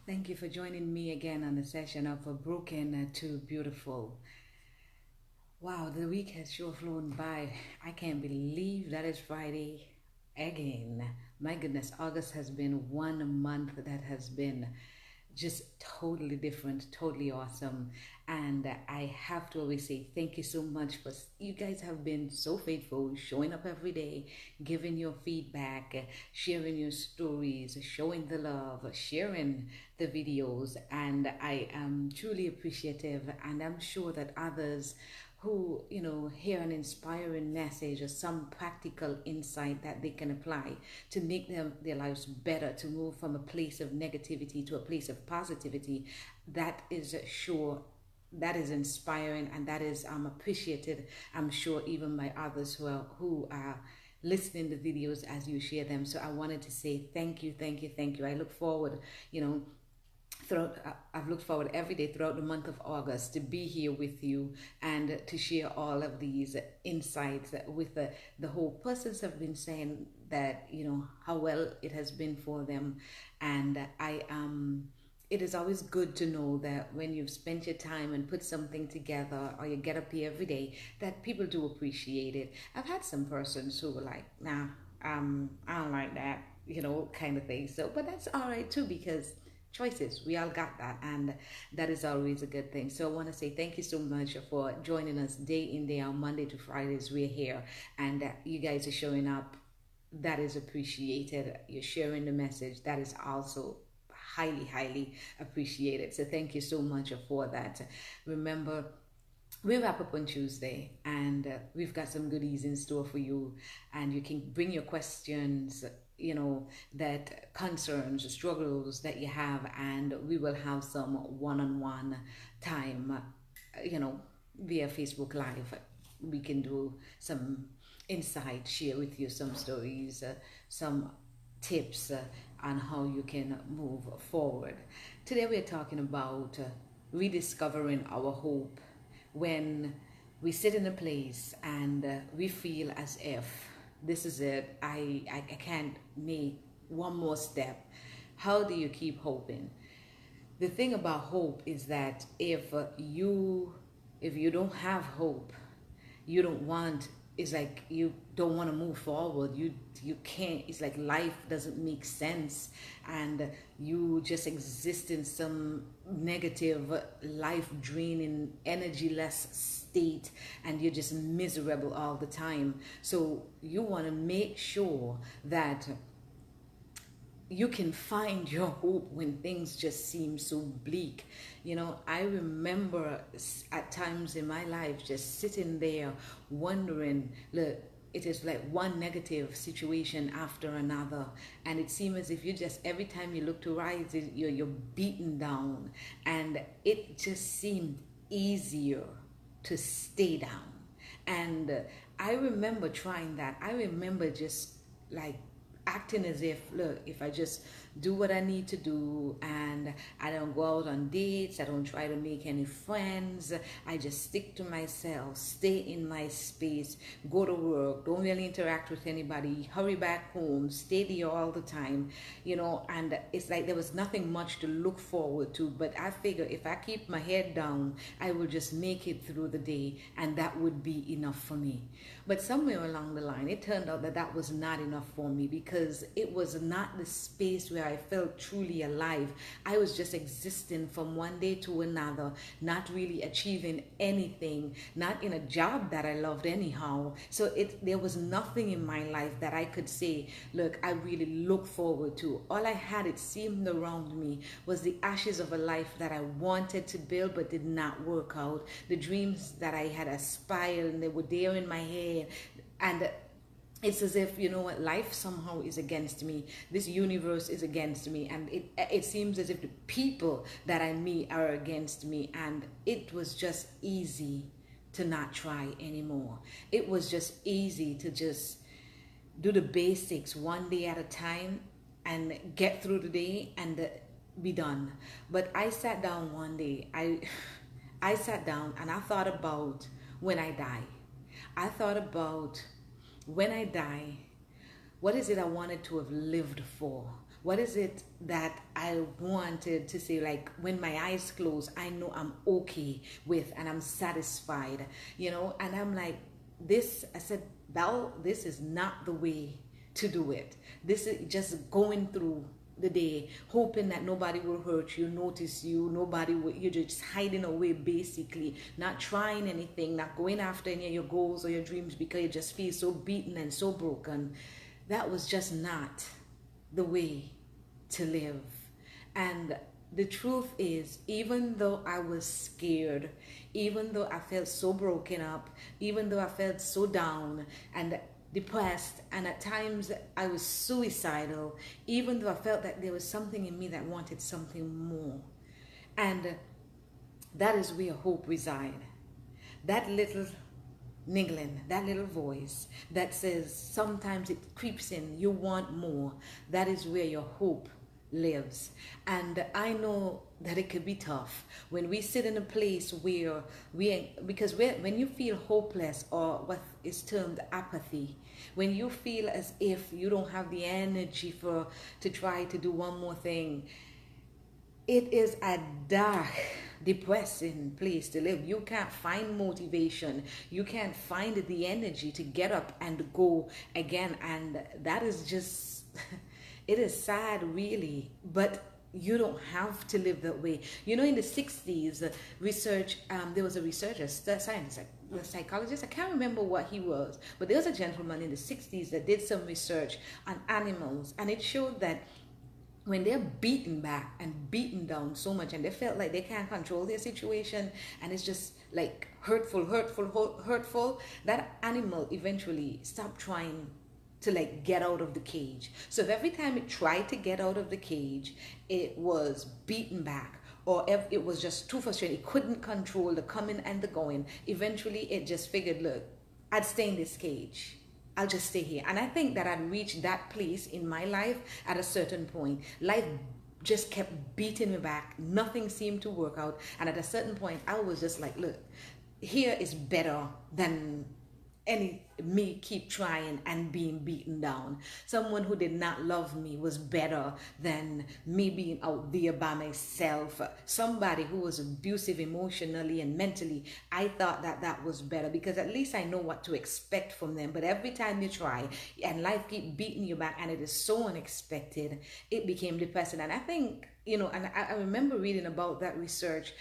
Thank you for joining me again on the session of Broken to Beautiful. Wow, the week has sure flown by. I can't believe that it's Friday again. My goodness, August has been 1 month that has been just totally different, totally awesome. And I have to always say thank you so much for you guys have been so faithful, showing up every day, giving your feedback, sharing your stories, showing the love, sharing the videos. And I am truly appreciative, and I'm sure that others who hear an inspiring message or some practical insight that they can apply to make their lives better, to move from a place of negativity to a place of positivity, that is sure, that is inspiring, and that is appreciated, I'm sure, even by others who are listening to videos as you share them. So I wanted to say thank you, thank you, thank you. I look forward, throughout I've looked forward every day throughout the month of August to be here with you and to share all of these insights with the whole persons have been saying that how well it has been for them. And I it is always good to know that when you've spent your time and put something together, or you get up here every day, that people do appreciate it. I've had some persons who were like, nah, I don't like that, kind of thing. So but that's all right too, because choices, we all got that, and that is always a good thing. So I want to say thank you so much for joining us day in, day out, Monday to Fridays. We're here, and you guys are showing up. That is appreciated. You're sharing the message. That is also highly, highly appreciated. So thank you so much for that. Remember, we wrap up on Tuesday, and we've got some goodies in store for you. And you can bring your questions, that concerns, struggles that you have, and we will have some one-on-one time, you know, via Facebook Live. We can do some insight, share with you some stories, some tips on how you can move forward. Today we're talking about rediscovering our hope when we sit in a place and we feel as if this is it, I can't make one more step. How do you keep hoping? The thing about hope is that if you don't have hope, you don't want, it's like you don't want to move forward. You can't, it's like life doesn't make sense, and you just exist in some negative, life draining, energyless state, and you're just miserable all the time. So you want to make sure that you can find your hope when things just seem so bleak. I remember at times in my life just sitting there wondering, look, it is like one negative situation after another, and it seems as if you just, every time you look to rise, you're beaten down, and it just seemed easier to stay down. And I remember trying that. I remember just like acting as if, look, if I just do what I need to do, and I don't go out on dates, I don't try to make any friends, I just stick to myself, stay in my space, go to work, don't really interact with anybody, hurry back home, stay there all the time, and it's like there was nothing much to look forward to. But I figure if I keep my head down, I will just make it through the day, and that would be enough for me. But somewhere along the line, it turned out that that was not enough for me, because it was not the space where I felt truly alive. I was just existing from one day to another, not really achieving anything, not in a job that I loved anyhow. So there was nothing in my life that I could say, look, I really look forward to. All I had, it seemed, around me was the ashes of a life that I wanted to build but did not work out. The dreams that I had aspired, and they were there in my head. And it's as if, what, life somehow is against me. This universe is against me, and it seems as if the people that I meet are against me. And it was just easy to not try anymore. It was just easy to just do the basics one day at a time and get through the day and be done. But I sat down one day. I sat down and I thought about when I die. I thought about when I die, what is it I wanted to have lived for? What is it that I wanted to say? Like when my eyes close, I know I'm okay with and I'm satisfied, you know? And I'm like, this, I said, Belle, this is not the way to do it. This is just going through the day hoping that nobody will hurt you, notice you, nobody will, you're just hiding away, basically not trying anything, not going after any of your goals or your dreams because you just feel so beaten and so broken. That was just not the way to live. And the truth is, even though I was scared, even though I felt so broken up, even though I felt so down and depressed, and at times I was suicidal, even though I felt that there was something in me that wanted something more. And that is where hope resides. That little niggling, that little voice that says, sometimes it creeps in, you want more. That is where your hope lives. And I know that it could be tough when we sit in a place where when you feel hopeless, or what is termed apathy, when you feel as if you don't have the energy to try to do one more thing, it is a dark, depressing place to live. You can't find motivation. You can't find the energy to get up and go again. And that is just, it is sad, really. But you don't have to live that way. You know, in the 60s, research, there was a researcher, scientist, a psychologist, I can't remember what he was, but there was a gentleman in the 60s that did some research on animals, and it showed that when they're beaten back and beaten down so much and they felt like they can't control their situation and it's just like hurtful, that animal eventually stopped trying to like get out of the cage. So if every time it tried to get out of the cage, it was beaten back, or if it was just too frustrated, it couldn't control the coming and the going, eventually it just figured, look, I'd stay in this cage. I'll just stay here. And I think that I'd reached that place in my life at a certain point. Life just kept beating me back. Nothing seemed to work out. And at a certain point, I was just like, look, here is better than me keep trying and being beaten down. Someone who did not love me was better than me being out there by myself. Somebody who was abusive emotionally and mentally, I thought that that was better because at least I know what to expect from them. But every time you try and life keep beating you back and it is so unexpected, it became depressing. And I think, you know, and I remember reading about that research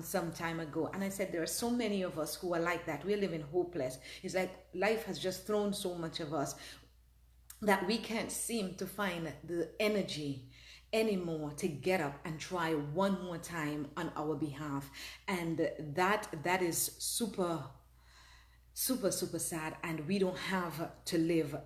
some time ago, and I said there are so many of us who are like that. We're living hopeless. It's like life has just thrown so much of us that we can't seem to find the energy anymore to get up and try one more time on our behalf. And that is super sad, and we don't have to live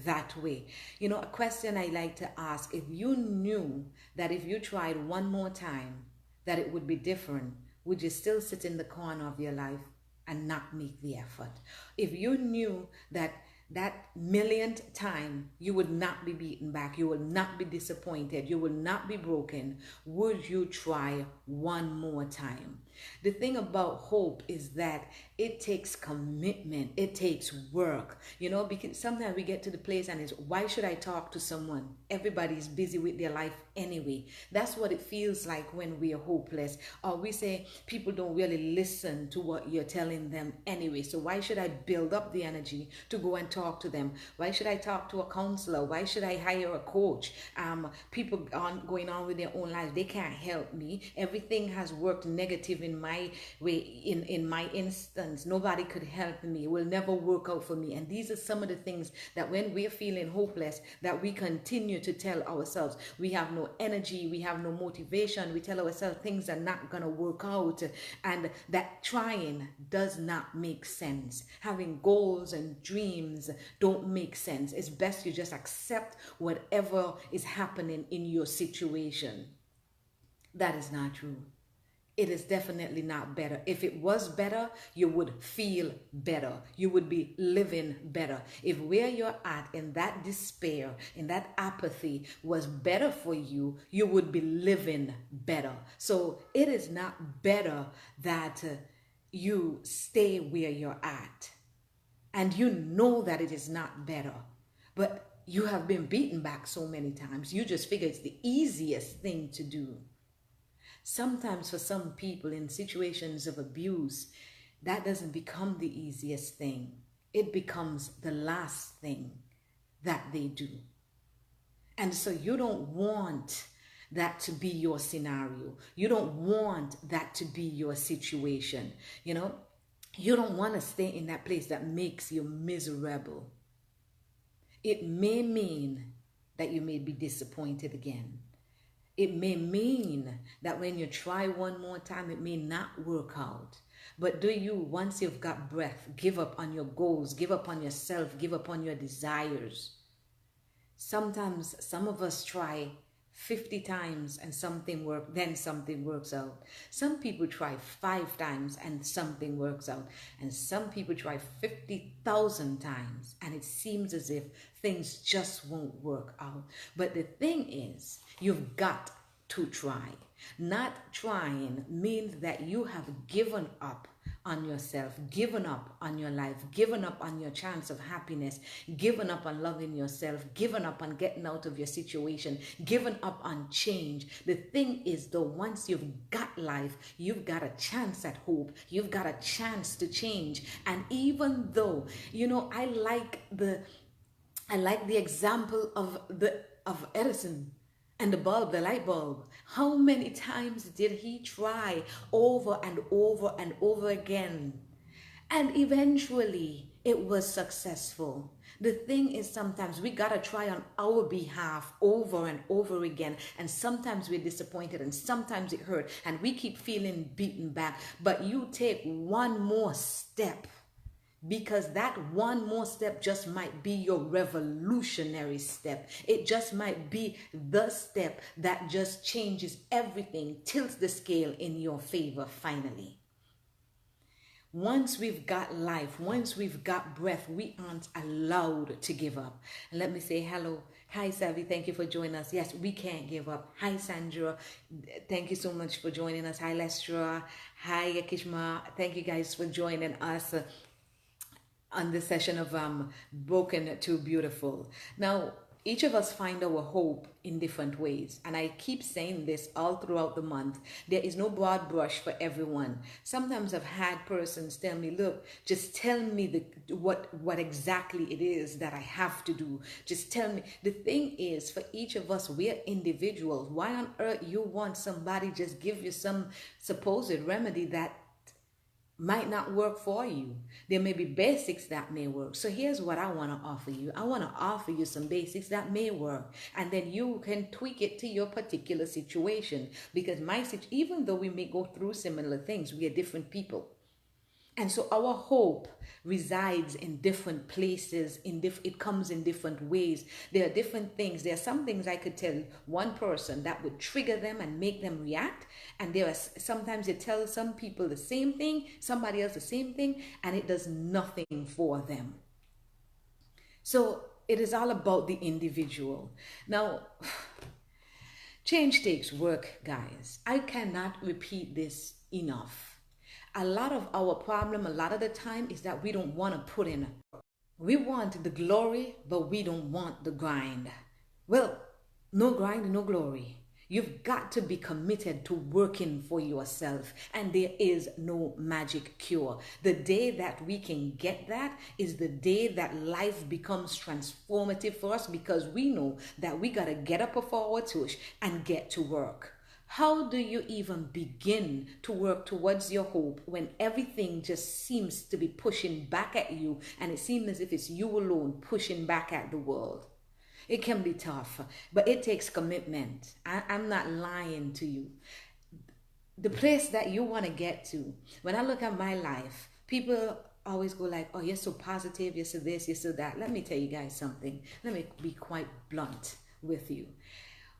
that way. You know, a question I like to ask, if you knew that if you tried one more time that it would be different, would you still sit in the corner of your life and not make the effort? If you knew that millionth time you would not be beaten back, you will not be disappointed, you will not be broken, would you try one more time? The thing about hope is that it takes commitment, it takes work, you know, because sometimes we get to the place and it's, why should I talk to someone? Everybody's busy with their life anyway. That's what it feels like when we are hopeless. Or we say people don't really listen to what you're telling them anyway. So why should I build up the energy to go and talk to them? Why should I talk to a counselor? Why should I hire a coach? People aren't going on with their own lives. They can't help me. Everything has worked negative in my way, in my instance. Nobody could help me. It will never work out for me. And these are some of the things that when we're feeling hopeless, that we continue to tell ourselves. We have no energy, we have no motivation, we tell ourselves things are not gonna work out, and that trying does not make sense. Having goals and dreams don't make sense. It's best you just accept whatever is happening in your situation. That is not true. It is definitely not better. If it was better, you would feel better. You would be living better. If where you're at in that despair, in that apathy was better for you, you would be living better. So it is not better that you stay where you're at. And you know that it is not better. But You have been beaten back so many times. You just figure it's the easiest thing to do. Sometimes for some people in situations of abuse, that doesn't become the easiest thing. It becomes the last thing that they do. And so you don't want that to be your scenario. You don't want that to be your situation. You know, you don't want to stay in that place that makes you miserable. It may mean that you may be disappointed again. It may mean that when you try one more time, it may not work out. But do you, once you've got breath, give up on your goals, give up on yourself, give up on your desires? Sometimes some of us try 50 times and something works out. Some people try 5 times and something works out. And some people try 50,000 times and it seems as if things just won't work out. But the thing is, you've got to try. Not trying means that you have given up on yourself, given up on your life, given up on your chance of happiness, given up on loving yourself, given up on getting out of your situation, given up on change. The thing is, though, once you've got life, you've got a chance at hope. You've got a chance to change. And even though, you know, I like the example of Edison and the bulb, the light bulb. How many times did he try over and over and over again? And eventually it was successful. The thing is, sometimes we gotta try on our behalf over and over again. And sometimes we're disappointed and sometimes it hurt and we keep feeling beaten back. But you take one more step, because that one more step just might be your revolutionary step. It just might be the step that just changes everything, tilts the scale in your favor finally. Once we've got life, once we've got breath, we aren't allowed to give up. And let me say hello. Hi, Savvy. Thank you for joining us. Yes, we can't give up. Hi, Sandra. Thank you so much for joining us. Hi, Lestra. Hi, Kishma. Thank you guys for joining us on this session of Broken to Beautiful. Now, each of us find our hope in different ways. And I keep saying this all throughout the month. There is no broad brush for everyone. Sometimes I've had persons tell me, look, just tell me what exactly it is that I have to do. Just tell me. The thing is, for each of us, we're individuals. Why on earth you want somebody just give you some supposed remedy that might not work for you? There may be basics that may work. So here's what I want to offer you. I want to offer you some basics that may work, and then you can tweak it to your particular situation. Because even though we may go through similar things, we are different people. And so our hope resides in different places. It comes in different ways. There are different things. There are some things I could tell one person that would trigger them and make them react. And there are sometimes you tell some people the same thing, somebody else the same thing, and it does nothing for them. So it is all about the individual. Now, change takes work, guys. I cannot repeat this enough. A lot of our problem, a lot of the time, is that we don't want to put in. We want the glory, but we don't want the grind. Well, no grind, no glory. You've got to be committed to working for yourself, and there is no magic cure. The day that we can get that is the day that life becomes transformative for us, because we know that we got to get up off our tush and get to work. How do you even begin to work towards your hope when everything just seems to be pushing back at you, and it seems as if it's you alone pushing back at the world? It can be tough, but it takes commitment. I'm not lying to you. The place that you want to get to, when I look at my life, people always go like, oh, you're so positive, you're so this, you're so that. Let me tell you guys something. Let me be quite blunt with you.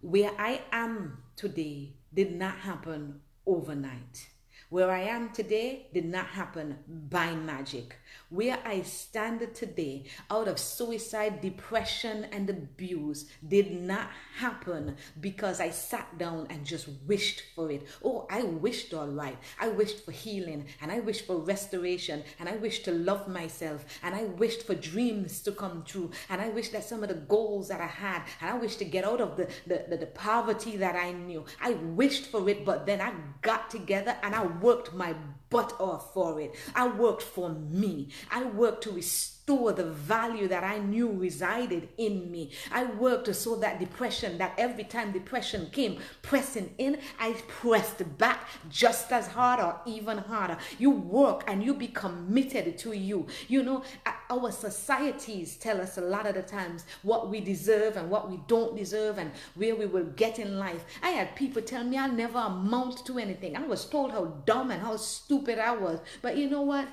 Where I am today did not happen overnight. Where I am today did not happen by magic. Where I stand today out of suicide, depression, and abuse did not happen because I sat down and just wished for it. Oh, I wished all right. I wished for healing, and I wished for restoration, and I wished to love myself, and I wished for dreams to come true, and I wished that some of the goals that I had, and I wished to get out of the poverty that I knew. I wished for it, but then I got together and I worked my butt off for it. I worked for me. I worked to restore the value that I knew resided in me. I worked so that depression, that every time depression came pressing in, I pressed back just as hard or even harder. You work and you be committed to you. You know, our societies tell us a lot of the times what we deserve and what we don't deserve and where we will get in life. I had people tell me I'll never amount to anything. I was told how dumb and how stupid I was. But you know what?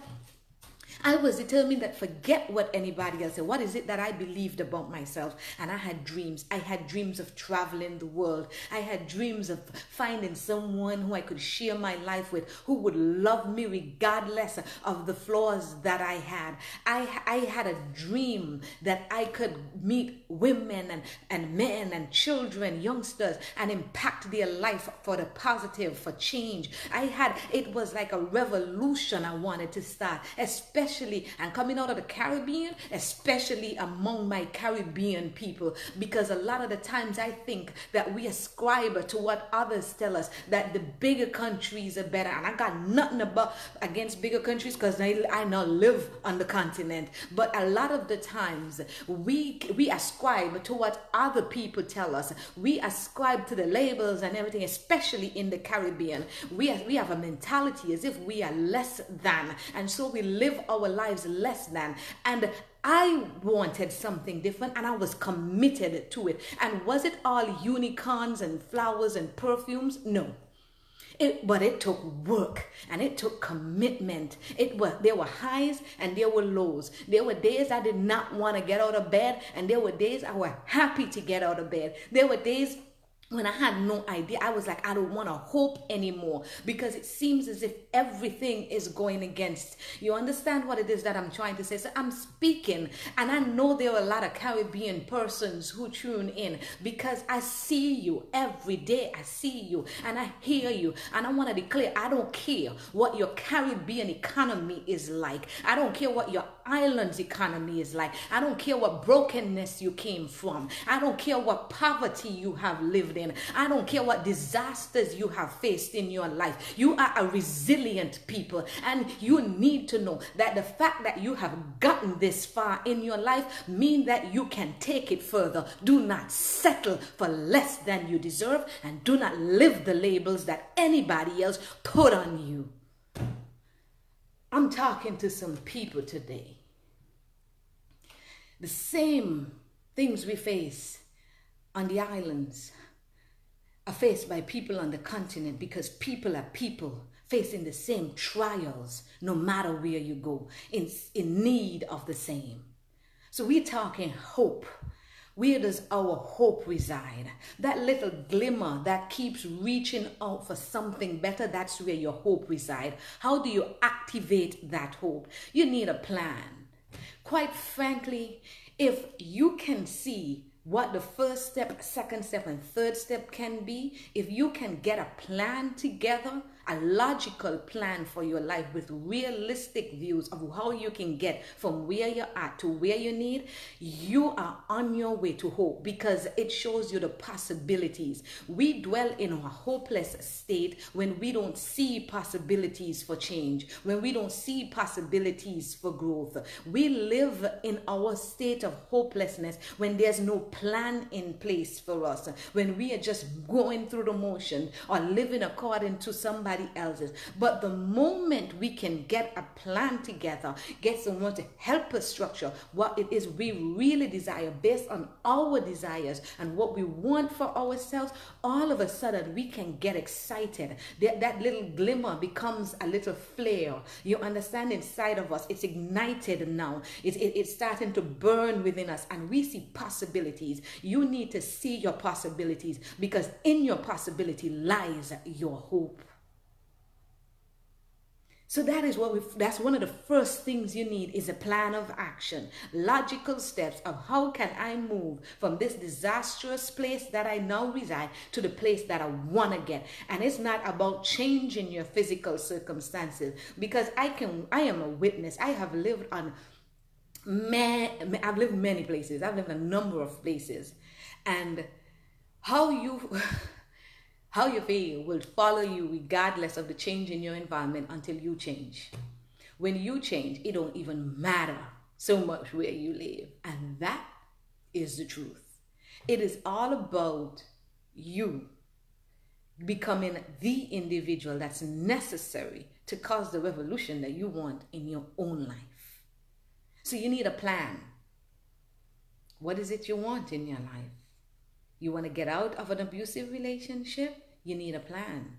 I was determined that forget what anybody else said. What is it that I believed about myself? And I had dreams. I had dreams of traveling the world. I had dreams of finding someone who I could share my life with, who would love me regardless of the flaws that I had. I had a dream that I could meet women and men and children, youngsters, and impact their life for the positive, for change. It was like a revolution I wanted to start, especially and coming out of the Caribbean, especially among my Caribbean people, because a lot of the times I think that we ascribe to what others tell us, that the bigger countries are better. And I got nothing against bigger countries because I now live on the continent. But a lot of the times we ascribe to what other people tell us. We ascribe to the labels and everything, especially in the Caribbean. We have a mentality as if we are less than, and so we live our lives less than. And I wanted something different and I was committed to it. And was it all unicorns and flowers and perfumes? No. But it took work and it took commitment. There were highs and there were lows. There were days I did not want to get out of bed, and there were days I was happy to get out of bed. There were days when I had no idea. I was like, I don't want to hope anymore because it seems as if everything is going against. You understand what it is that I'm trying to say? So I'm speaking, and I know there are a lot of Caribbean persons who tune in because I see you every day. I see you and I hear you, and I want to declare, I don't care what your Caribbean economy is like. I don't care what your island's economy is like. I don't care what brokenness you came from. I don't care what poverty you have lived in. I don't care what disasters you have faced in your life. You are a resilient people, and you need to know that the fact that you have gotten this far in your life means that you can take it further. Do not settle for less than you deserve, and do not live the labels that anybody else put on you. I'm talking to some people today. The same things we face on the islands are faced by people on the continent, because people are people facing the same trials no matter where you go, in need of the same. So we're talking hope. Where does our hope reside? That little glimmer that keeps reaching out for something better, that's where your hope resides. How do you activate that hope? You need a plan. Quite frankly, if you can see what the first step, second step, and third step can be, if you can get a plan together, a logical plan for your life with realistic views of how you can get from where you're at to where you need, you are on your way to hope, because it shows you the possibilities. We dwell in a hopeless state when we don't see possibilities for change, when we don't see possibilities for growth. We live in our state of hopelessness when there's no plan in place for us, when we are just going through the motion or living according to somebody else's. But the moment we can get a plan together, get someone to help us structure what it is we really desire based on our desires and what we want for ourselves, all of a sudden we can get excited. That little glimmer becomes a little flare. You understand? Inside of us, it's ignited now. It's starting to burn within us, and we see possibilities. You need to see your possibilities, because in your possibility lies your hope. So that is that's one of the first things you need is a plan of action, logical steps of how can I move from this disastrous place that I now reside to the place that I want to get. And it's not about changing your physical circumstances, because I am a witness. I have lived on I've lived many places. I've lived a number of places. And how you how you feel will follow you regardless of the change in your environment until you change. When you change, it don't even matter so much where you live. And that is the truth. It is all about you becoming the individual that's necessary to cause the revolution that you want in your own life. So you need a plan. What is it you want in your life? You want to get out of an abusive relationship? You need a plan.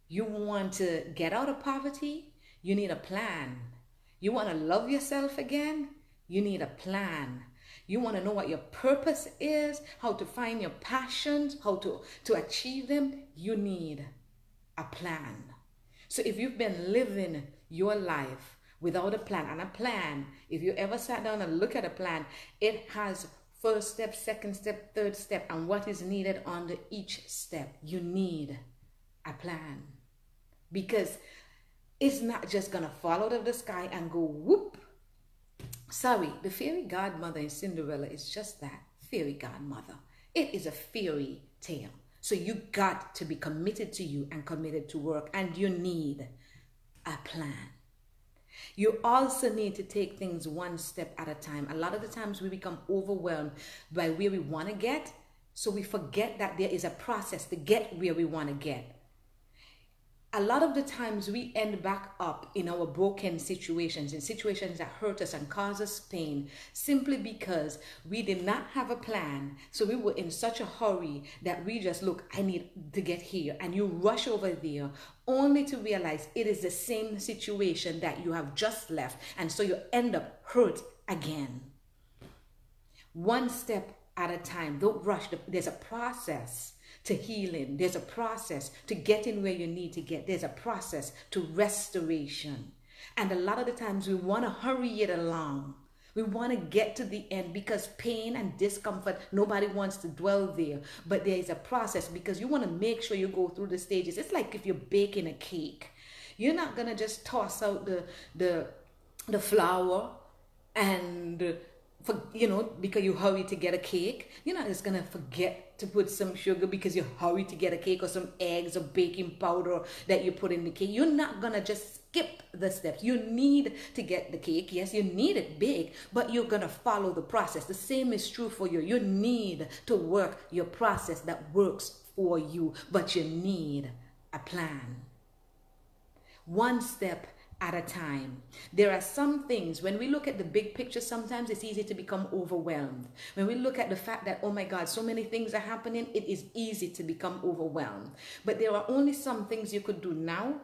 You want to get out of poverty? You need a plan. You want to love yourself again? You need a plan. You want to know what your purpose is, how to find your passions, how to achieve them? You need a plan. So if you've been living your life without a plan, and a plan, if you ever sat down and look at a plan, it has first step, second step, third step, and what is needed under each step. You need a plan, because it's not just gonna fall out of the sky and go whoop. Sorry, the fairy godmother in Cinderella is just that, fairy godmother. It is a fairy tale. So you got to be committed to you and committed to work, and you need a plan. You also need to take things one step at a time. A lot of the times we become overwhelmed by where we want to get, so we forget that there is a process to get where we want to get. A lot of the times we end back up in our broken situations, in situations that hurt us and cause us pain, simply because we did not have a plan. So we were in such a hurry that we just look, I need to get here, and you rush over there only to realize it is the same situation that you have just left, and so you end up hurt again. One step at a time. Don't rush. There's a process to healing. There's a process to getting where you need to get. There's a process to restoration. And a lot of the times we want to hurry it along. We want to get to the end because pain and discomfort, nobody wants to dwell there. But there is a process because you want to make sure you go through the stages. It's like if you're baking a cake. You're not going to just toss out the flour and because you hurry to get a cake. You're not just gonna forget to put some sugar because you hurry to get a cake, or some eggs or baking powder that you put in the cake. You're not gonna just skip the steps. You need to get the cake. Yes, you need it big, but you're gonna follow the process. The same is true for you. You need to work your process that works for you, but you need a plan. One step at a time. There are some things, when we look at the big picture, sometimes it's easy to become overwhelmed. When we look at the fact that, oh my God, so many things are happening, it is easy to become overwhelmed. But there are only some things you could do now,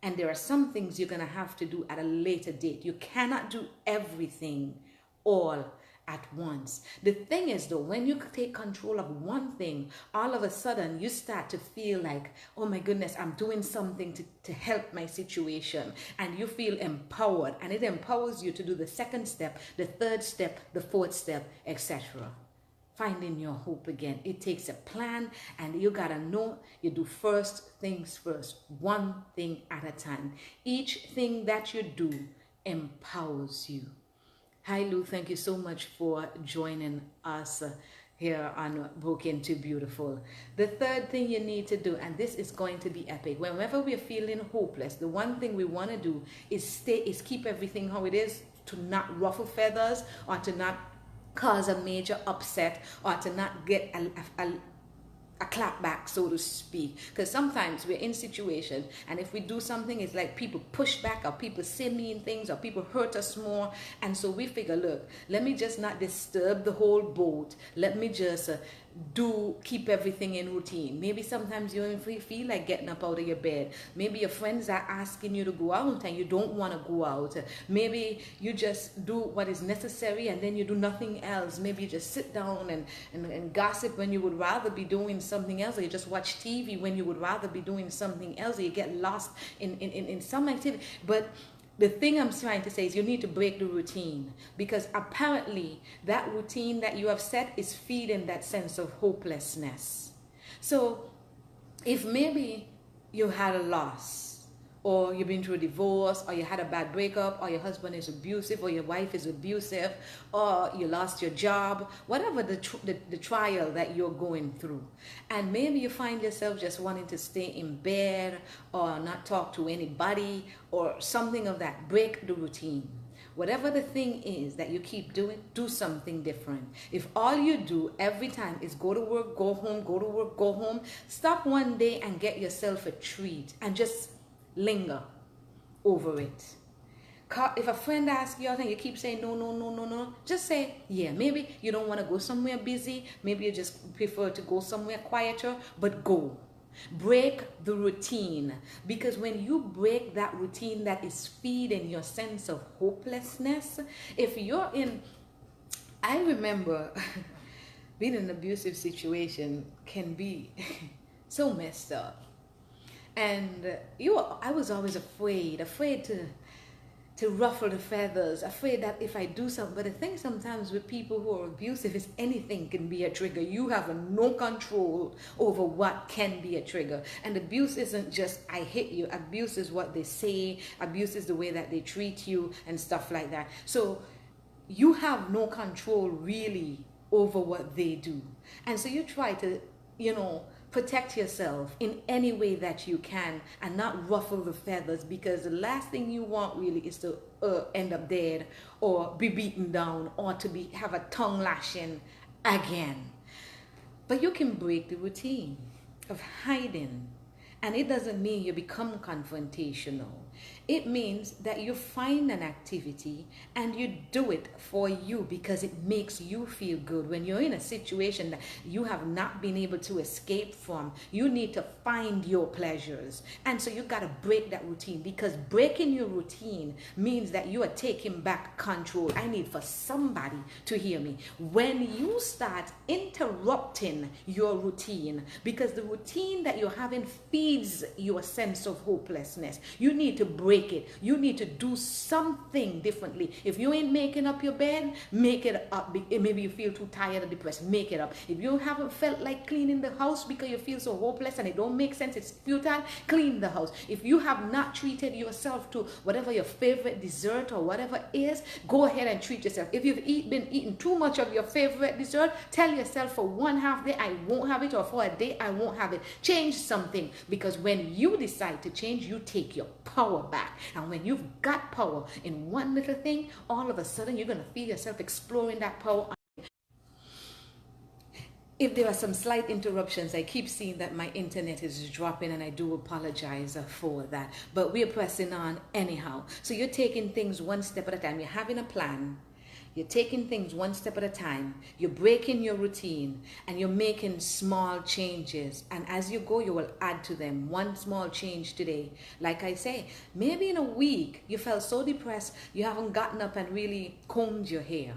and there are some things you're going to have to do at a later date. You cannot do everything all at once. The thing is though, when you take control of one thing, all of a sudden you start to feel like, oh my goodness, I'm doing something to help my situation. And you feel empowered, and it empowers you to do the second step, the third step, the fourth step, etc. Finding your hope again. It takes a plan, and you gotta know you do first things first, one thing at a time. Each thing that you do empowers you. Hi Lou, thank you so much for joining us here on Broken to Beautiful. The third thing you need to do, and this is going to be epic, whenever we're feeling hopeless, the one thing we want to do is keep everything how it is, to not ruffle feathers, or to not cause a major upset, or to not get a clap back, so to speak. Because sometimes we're in situations, and if we do something, it's like people push back, or people say mean things, or people hurt us more. And so we figure, look, let me just not disturb the whole boat. Let me just do keep everything in routine. Maybe sometimes you don't feel like getting up out of your bed. Maybe your friends are asking you to go out and you don't want to go out. Maybe you just do what is necessary and then you do nothing else. Maybe you just sit down and gossip when you would rather be doing something else, or you just watch TV when you would rather be doing something else, or you get lost in some activity. But the thing I'm trying to say is you need to break the routine, because apparently that routine that you have set is feeding that sense of hopelessness. So if maybe you had a loss, or you've been through a divorce, or you had a bad breakup, or your husband is abusive, or your wife is abusive, or you lost your job, whatever the trial that you're going through, and maybe you find yourself just wanting to stay in bed or not talk to anybody or something of that, break the routine. Whatever the thing is that you keep doing, do something different. If all you do every time is go to work, go home, go to work, go home, stop one day and get yourself a treat and just linger over it. If a friend asks you out and you keep saying no, no, no, no, no, just say, yeah, maybe you don't want to go somewhere busy, maybe you just prefer to go somewhere quieter, but go. Break the routine, because when you break that routine that is feeding your sense of hopelessness, if you're in, I remember being in an abusive situation can be so messed up. And I was always afraid to ruffle the feathers, afraid that if I do something. But the thing sometimes with people who are abusive is anything can be a trigger. You have no control over what can be a trigger. And abuse isn't just I hit you. Abuse is what they say. Abuse is the way that they treat you and stuff like that. So you have no control really over what they do. And so you try to, protect yourself in any way that you can and not ruffle the feathers, because the last thing you want really is to end up dead or be beaten down or to have a tongue lashing again. But you can break the routine of hiding, and it doesn't mean you become confrontational. It means that you find an activity and you do it for you because it makes you feel good. When you're in a situation that you have not been able to escape from, you need to find your pleasures. And so you got to break that routine, because breaking your routine means that you are taking back control. I need for somebody to hear me. When you start interrupting your routine, because the routine that you're having feeds your sense of hopelessness, you need to break it. You need to do something differently. If you ain't making up your bed, make it up. Maybe you feel too tired or depressed, make it up. If you haven't felt like cleaning the house because you feel so hopeless and it don't make sense, it's futile, clean the house. If you have not treated yourself to whatever your favorite dessert or whatever is, go ahead and treat yourself. If you've been eating too much of your favorite dessert, tell yourself for one half day I won't have it, or for a day I won't have it. Change something, because when you decide to change, you take your power back. And when you've got power in one little thing, all of a sudden you're going to feel yourself exploring that power. If there are some slight interruptions, I keep seeing that my internet is dropping, and I do apologize for that. But we're pressing on anyhow. So you're taking things one step at a time. You're having a plan. You're taking things one step at a time. You're breaking your routine and you're making small changes. And as you go, you will add to them. One small change today. Like I say, maybe in a week you felt so depressed you haven't gotten up and really combed your hair.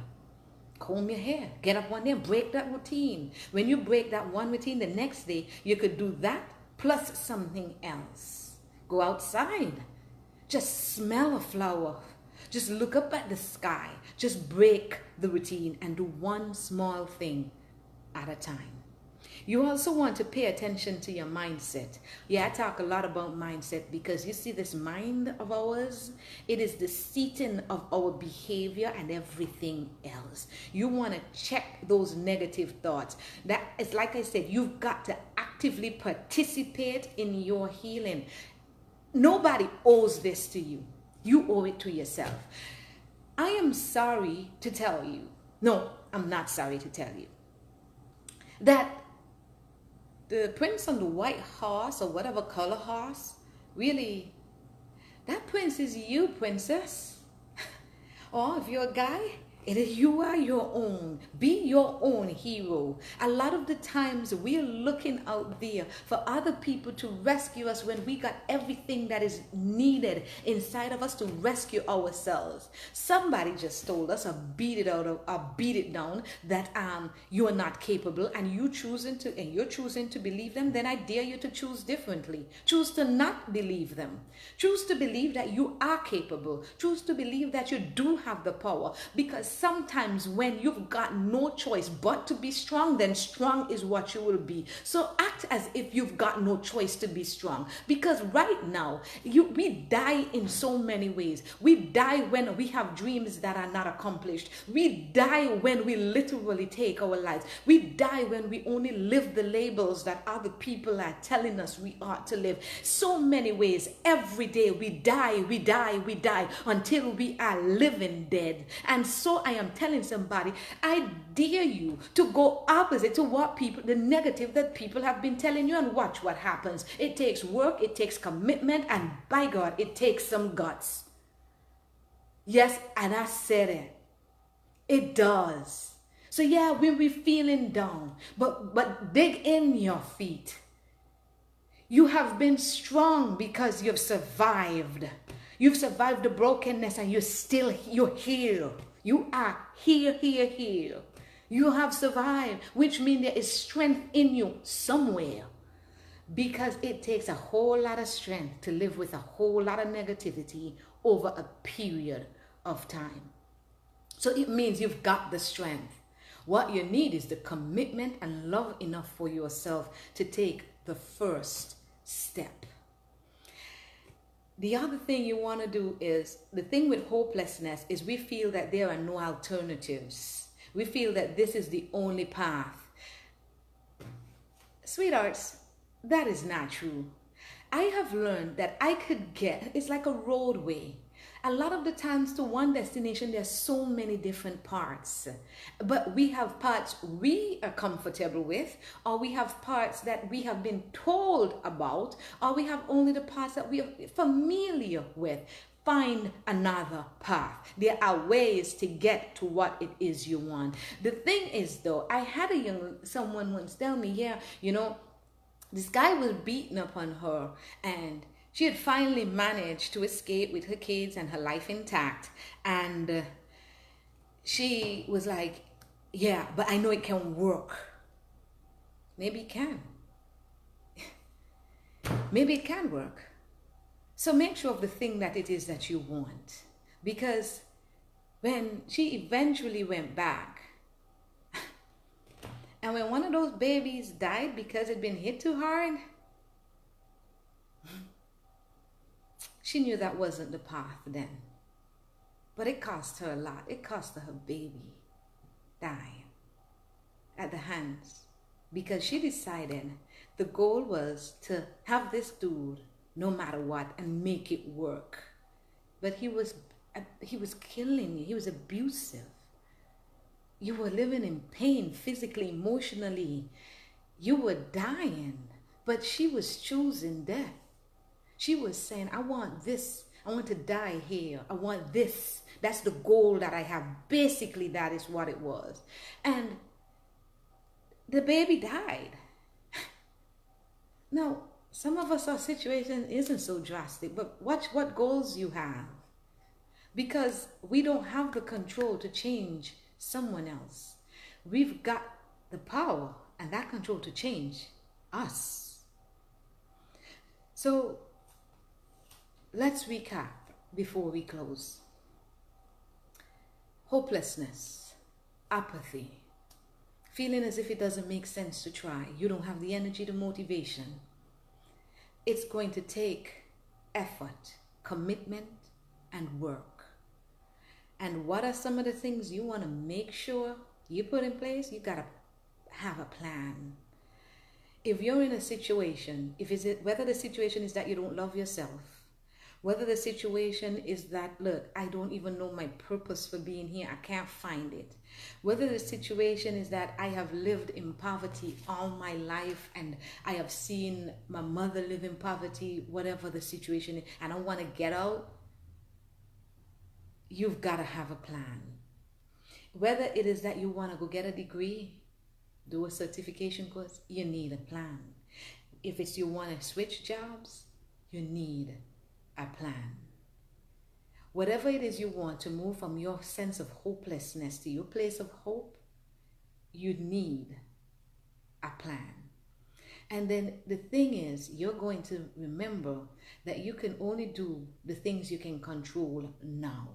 Comb your hair. Get up one day and break that routine. When you break that one routine, the next day you could do that plus something else. Go outside. Just smell a flower. Just look up at the sky. Just break the routine and do one small thing at a time. You also want to pay attention to your mindset. Yeah, I talk a lot about mindset because you see this mind of ours, it is the seating of our behavior and everything else. You want to check those negative thoughts. That is, like I said, you've got to actively participate in your healing. Nobody owes this to you. You owe it to yourself. I am sorry to tell you, no, I'm not sorry to tell you, that the prince on the white horse, or whatever color horse, really, that prince is you, princess. Or if you're a guy, You are your own. Be your own hero. A lot of the times we're looking out there for other people to rescue us when we got everything that is needed inside of us to rescue ourselves. Somebody just told us or beat it down that you are not capable, and you're choosing to believe them. Then I dare you to choose differently. Choose to not believe them. Choose to believe that you are capable. Choose to believe that you do have the power, because sometimes when you've got no choice but to be strong, then strong is what you will be. So act as if you've got no choice to be strong, because right now we die in so many ways. We die when we have dreams that are not accomplished. We die when we literally take our lives. We die when we only live the labels that other people are telling us we ought to live. So many ways. Every day we die until we are living dead. And so I am telling somebody, I dare you to go opposite to what the negative that people have been telling you, and watch what happens. It takes work, it takes commitment, and by God, it takes some guts. Yes, and I said it. It does. So yeah, when we're feeling down, but dig in your feet. You have been strong because you've survived. You've survived the brokenness, and you're here. You are here. You have survived, which means there is strength in you somewhere. Because it takes a whole lot of strength to live with a whole lot of negativity over a period of time. So it means you've got the strength. What you need is the commitment and love enough for yourself to take the first step. The other thing you want to do is, the thing with hopelessness is we feel that there are no alternatives. We feel that this is the only path. Sweethearts, that is not true. I have learned that it's like a roadway. A lot of the times to one destination, there's so many different parts. But we have parts we are comfortable with, or we have parts that we have been told about, or we have only the parts that we are familiar with. Find another path. There are ways to get to what it is you want. The thing is though, I had someone once tell me, this guy was beating up on her, and she had finally managed to escape with her kids and her life intact. And she was like, yeah, but I know it can work. Maybe it can. Maybe it can work. So make sure of the thing that it is that you want. Because when she eventually went back, and when one of those babies died because it'd been hit too hard, she knew that wasn't the path then. But it cost her a lot. It cost her baby dying at the hands, because she decided the goal was to have this dude no matter what and make it work. But he was killing you. He was abusive. You were living in pain, physically, emotionally. You were dying, but she was choosing death. She was saying, I want this. I want to die here. I want this. That's the goal that I have. Basically, that is what it was. And the baby died. Now, some of us, our situation isn't so drastic, but watch what goals you have. Because we don't have the control to change someone else. We've got the power and that control to change us. So let's recap before we close. Hopelessness, apathy, feeling as if it doesn't make sense to try. You don't have the energy, the motivation. It's going to take effort, commitment, and work. And what are some of the things you want to make sure you put in place? You got to have a plan. If you're in a situation, whether the situation is that you don't love yourself, whether the situation is that, look, I don't even know my purpose for being here, I can't find it. Whether the situation is that I have lived in poverty all my life and I have seen my mother live in poverty, whatever the situation is, and I want to get out, you've got to have a plan. Whether it is that you want to go get a degree, do a certification course, you need a plan. If it's you want to switch jobs, you need a plan. Whatever it is you want to move from your sense of hopelessness to your place of hope, you need a plan. And then the thing is, you're going to remember that you can only do the things you can control now.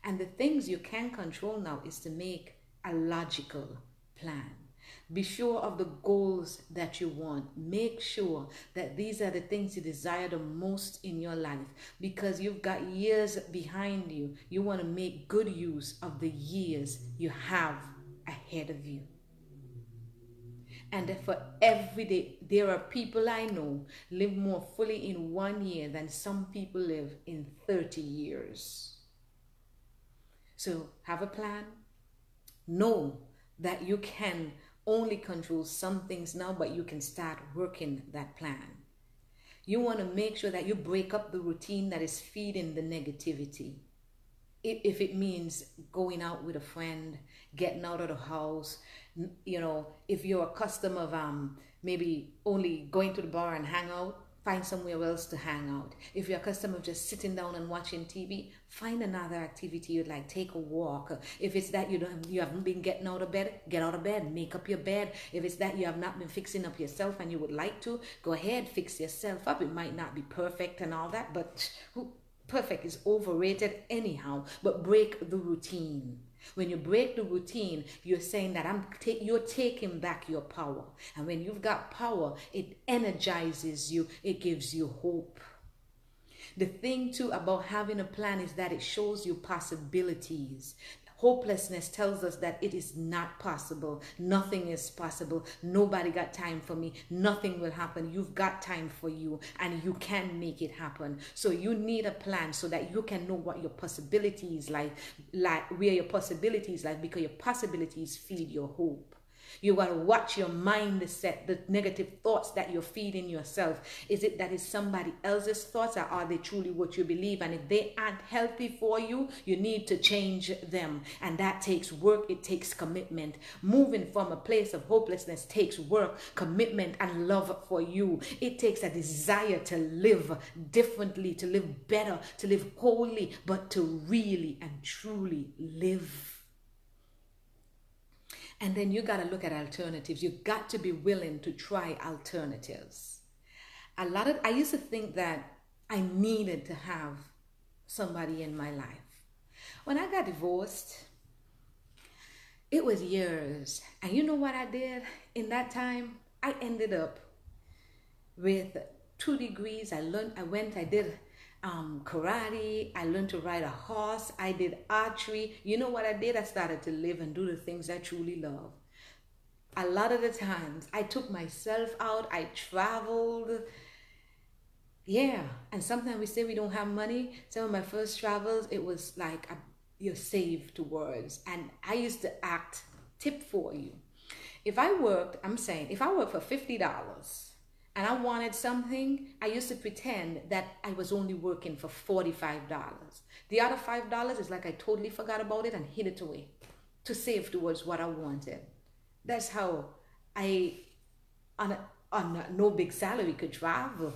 And the things you can control now is to make a logical plan. Be sure of the goals that you want. Make sure that these are the things you desire the most in your life, because you've got years behind you. You want to make good use of the years you have ahead of you. And for every day, there are people I know live more fully in 1 year than some people live in 30 years. So have a plan. Know that you can only control some things now, but you can start working that plan. You want to make sure that you break up the routine that is feeding the negativity. If it means going out with a friend, getting out of the house, if you're accustomed of maybe only going to the bar and hang out, find somewhere else to hang out. If you're accustomed of just sitting down and watching TV, find another activity you'd like. Take a walk. If it's that you haven't been getting out of bed, get out of bed, make up your bed. If it's that you have not been fixing up yourself and you would like to, go ahead, fix yourself up. It might not be perfect and all that, but perfect is overrated anyhow. But break the routine. When you break the routine, you're saying that you're taking back your power. And when you've got power, it energizes you. It gives you hope. The thing too about having a plan is that it shows you possibilities. Hopelessness tells us that it is not possible. Nothing is possible. Nobody got time for me. Nothing will happen. You've got time for you, and you can make it happen. So you need a plan so that you can know what your possibilities like where your possibilities lie, because your possibilities feed your hope. You got to watch your mindset, the negative thoughts that you're feeding yourself. Is it that it's somebody else's thoughts, or are they truly what you believe? And if they aren't healthy for you, you need to change them. And that takes work. It takes commitment. Moving from a place of hopelessness takes work, commitment, and love for you. It takes a desire to live differently, to live better, to live wholly, but to really and truly live. And then you got to look at alternatives. You got to be willing to try alternatives. I used to think that I needed to have somebody in my life. When I got divorced, it was years. And you know what I did in that time? I ended up with 2 degrees. I did karate. I learned to ride a horse. I did archery. You know what I did? I started to live and do the things I truly love. A lot of the times I took myself out. I traveled. Yeah. And sometimes we say we don't have money. Some of my first travels, it was like you're saved towards. And I used to act tip for you. If I worked for $50, and I wanted something, I used to pretend that I was only working for $45. The other $5 is like I totally forgot about it and hid it away to save towards what I wanted. That's how I, on no big salary, could travel.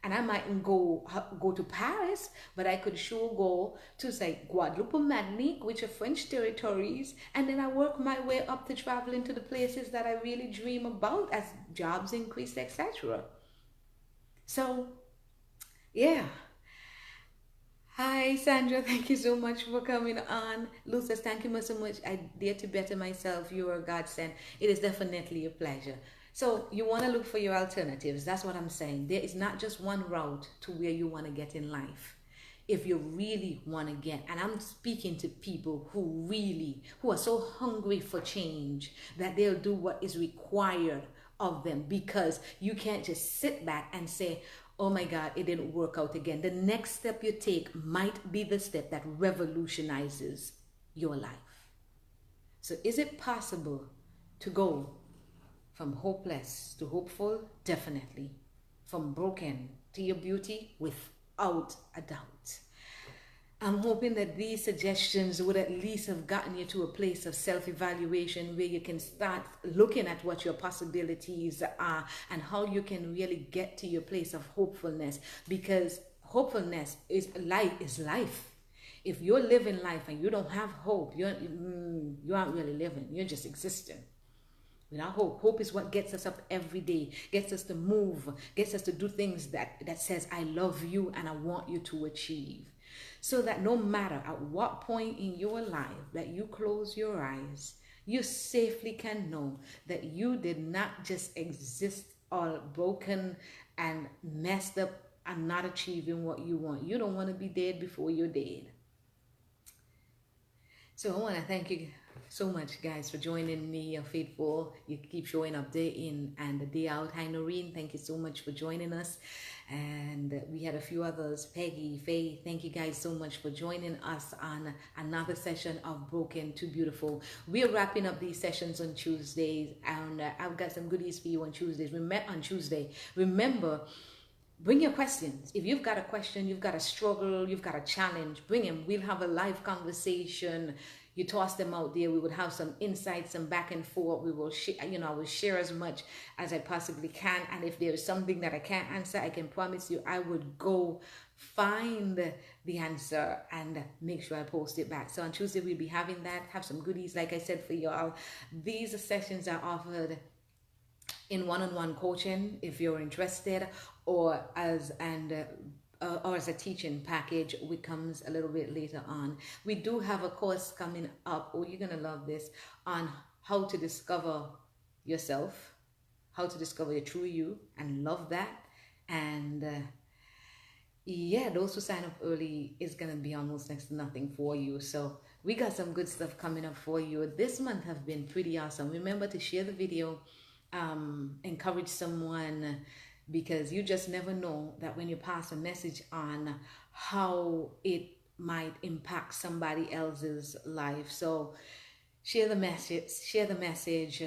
And I mightn't go to Paris, but I could sure go to, say, Guadeloupe, Martinique, which are French territories, and then I work my way up to traveling to the places that I really dream about as jobs increase, etc. So, yeah. Hi, Sandra. Thank you so much for coming on. Lou says, thank you so much. I dare to better myself. You are a godsend. It is definitely a pleasure. So you want to look for your alternatives. That's what I'm saying. There is not just one route to where you want to get in life. If you really want to get, and I'm speaking to people who are so hungry for change that they'll do what is required of them, because you can't just sit back and say, oh my God, it didn't work out again. The next step you take might be the step that revolutionizes your life. So is it possible to go from hopeless to hopeful? Definitely. From broken to your beauty? Without a doubt. I'm hoping that these suggestions would at least have gotten you to a place of self-evaluation where you can start looking at what your possibilities are and how you can really get to your place of hopefulness, because hopefulness is life. If you're living life and you don't have hope, you aren't really living. You're just existing. Without hope, hope is what gets us up every day, gets us to move, gets us to do things that says, I love you and I want you to achieve. So that no matter at what point in your life that you close your eyes, you safely can know that you did not just exist all broken and messed up and not achieving what you want. You don't want to be dead before you're dead. So I want to thank you so much, guys, for joining me. You're faithful. You keep showing up day in and day out. Hi, Noreen. Thank you so much for joining us. And we had a few others. Peggy, Faye, thank you guys so much for joining us on another session of Broken to Beautiful. We're wrapping up these sessions on Tuesdays, and I've got some goodies for you on Tuesdays. We met on Tuesday. Remember, bring your questions. If you've got a question, you've got a struggle, you've got a challenge, bring them. We'll have a live conversation. You toss them out there. We would have some insights, some back and forth. We will share, I will share as much as I possibly can. And if there is something that I can't answer, I can promise you I would go find the answer and make sure I post it back. So on Tuesday, we'll be having that. Have some goodies, like I said, for y'all. These sessions are offered in one-on-one coaching if you're interested, or as a teaching package, which comes a little bit later on. We do have a course coming up, oh, you're gonna love this, on how to discover yourself, how to discover your true you and love that. And yeah, those who sign up early is gonna be almost next to nothing for you. So we got some good stuff coming up for you. This month have been pretty awesome. Remember to share the video, encourage someone, because you just never know that when you pass a message on, how it might impact somebody else's life. So share the message,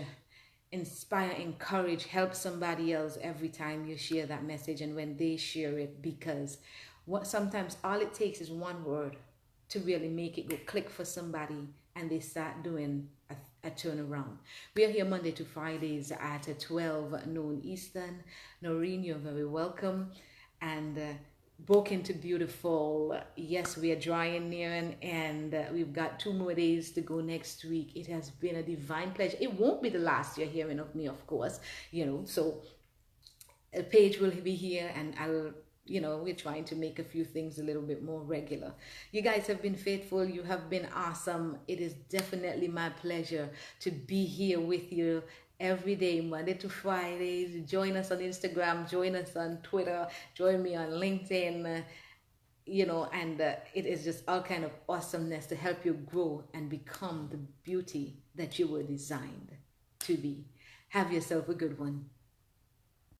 inspire, encourage, help somebody else every time you share that message and when they share it, because sometimes all it takes is one word to really make it go click for somebody and they start doing a turnaround. We are here Monday to Fridays at 12 noon Eastern. Noreen, you're very welcome. And Broken to Beautiful, yes, we are drawing near, and we've got 2 more days to go next week. It has been a divine pleasure. It won't be the last you're hearing of me, of course, so a page will be here, and I'll we're trying to make a few things a little bit more regular. You guys have been faithful. You have been awesome. It is definitely my pleasure to be here with you every day, Monday to Fridays. Join us on Instagram, join us on Twitter, join me on LinkedIn, and it is just all kind of awesomeness to help you grow and become the beauty that you were designed to be. Have yourself a good one.